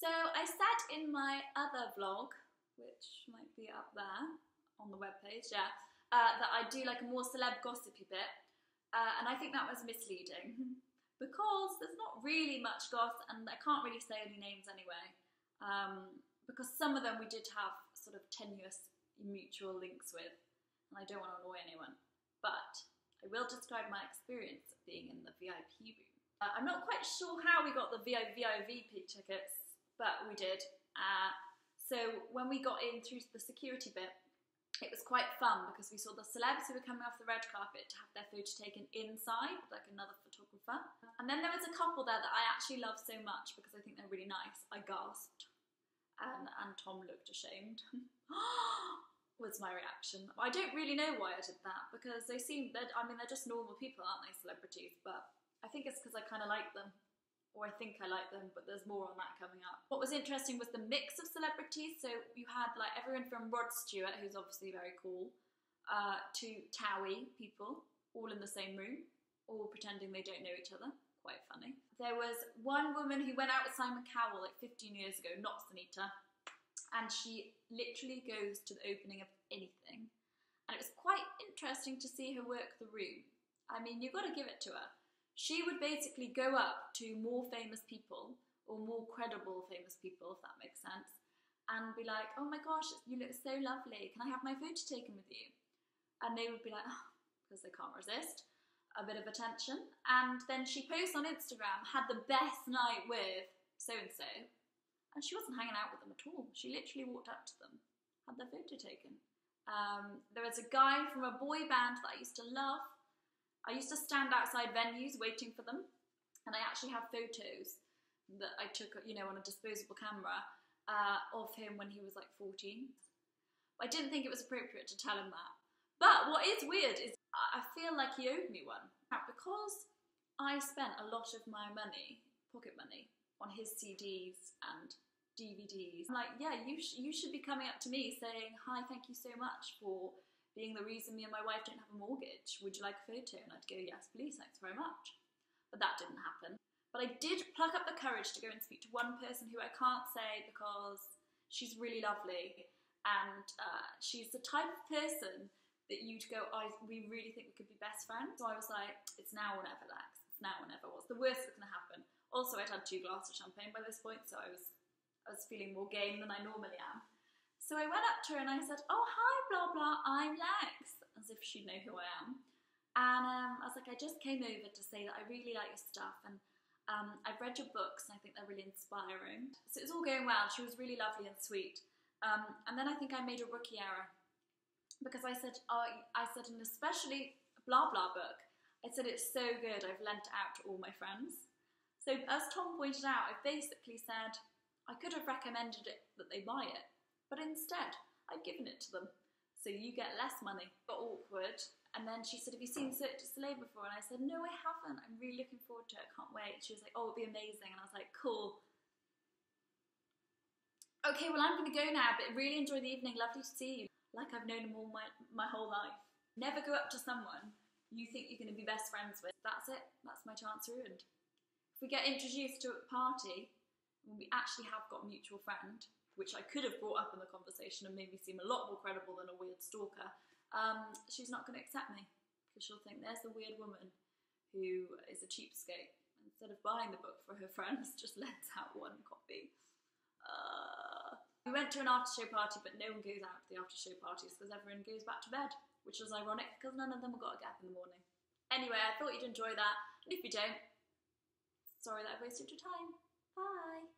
So I said in my other vlog, which might be up there on the webpage, yeah, that I do like a more celeb gossipy bit, and I think that was misleading because there's not really much gossip, and I can't really say any names anyway, because some of them we did have sort of tenuous mutual links with, and I don't want to annoy anyone, but I will describe my experience of being in the VIP room. I'm not quite sure how we got the VIP tickets, but we did. So when we got in through the security bit, it was quite fun because we saw the celebs who were coming off the red carpet to have their photo taken inside with like another photographer. And then there was a couple there that I actually love so much because I think they're really nice. I gasped, and Tom looked ashamed. Was my reaction. I don't really know why I did that because they seem, they're just normal people, aren't they, celebrities? But I think it's because I kind of like them. Or I think I like them, but there's more on that coming up. What was interesting was the mix of celebrities. So you had like everyone from Rod Stewart, who's obviously very cool, to Towie people, all in the same room, all pretending they don't know each other. Quite funny. There was one woman who went out with Simon Cowell like 15 years ago, not Sunita, and she literally goes to the opening of anything. And it was quite interesting to see her work the room. I mean, you've got to give it to her. She would basically go up to more famous people, or more credible famous people, if that makes sense, and be like, oh my gosh, you look so lovely, can I have my photo taken with you? And they would be like, oh, because they can't resist a bit of attention. And then she posts on Instagram, had the best night with so-and-so, and she wasn't hanging out with them at all. She literally walked up to them, had their photo taken. There was a guy from a boy band that I used to love. I used to stand outside venues waiting for them, and I actually have photos that I took, you know, on a disposable camera of him when he was like 14. I didn't think it was appropriate to tell him that. But what is weird is I feel like he owed me one. Because I spent a lot of my money, pocket money, on his CDs and DVDs. I'm like, yeah, you should be coming up to me saying, hi, thank you so much for being the reason me and my wife don't have a mortgage. Would you like a photo? And I'd go, yes, please, thanks very much. But that didn't happen. But I did pluck up the courage to go and speak to one person who I can't say because she's really lovely. And she's the type of person that you'd go, we really think we could be best friends. So I was like, it's now or never, Lex. It's now or never. What's the worst that's going to happen? Also, I'd had 2 glasses of champagne by this point, so I was feeling more game than I normally am. So I went up to her and I said, oh, hi, blah, blah, I'm Lex, as if she'd know who I am. And I was like, I just came over to say that I really like your stuff, and I've read your books and I think they're really inspiring. So it was all going well. She was really lovely and sweet. And then I think I made a rookie error because I said, and especially blah, blah book, I said, it's so good, I've lent it out to all my friends. So as Tom pointed out, I basically said, I could have recommended it that they buy it, but instead, I've given it to them. So you get less money. Got awkward. And then she said, have you seen Cirque du Soleil before? And I said, no, I haven't. I'm really looking forward to it. I can't wait. She was like, oh, it'll be amazing. And I was like, cool. Okay, well, I'm going to go now, but really enjoy the evening. Lovely to see you. Like I've known them all my whole life. Never go up to someone you think you're going to be best friends with. That's it. That's my chance ruined. If we get introduced to a party, when we actually have got a mutual friend, which I could have brought up in the conversation and made me seem a lot more credible than a weird stalker, she's not going to accept me because she'll think there's the weird woman who is a cheapskate. Instead of buying the book for her friends, just lets out one copy. We went to an after-show party, but no one goes out to the after-show parties because everyone goes back to bed, which was ironic because none of them got a gap in the morning. Anyway, I thought you'd enjoy that, and if you don't, sorry that I wasted your time. Bye!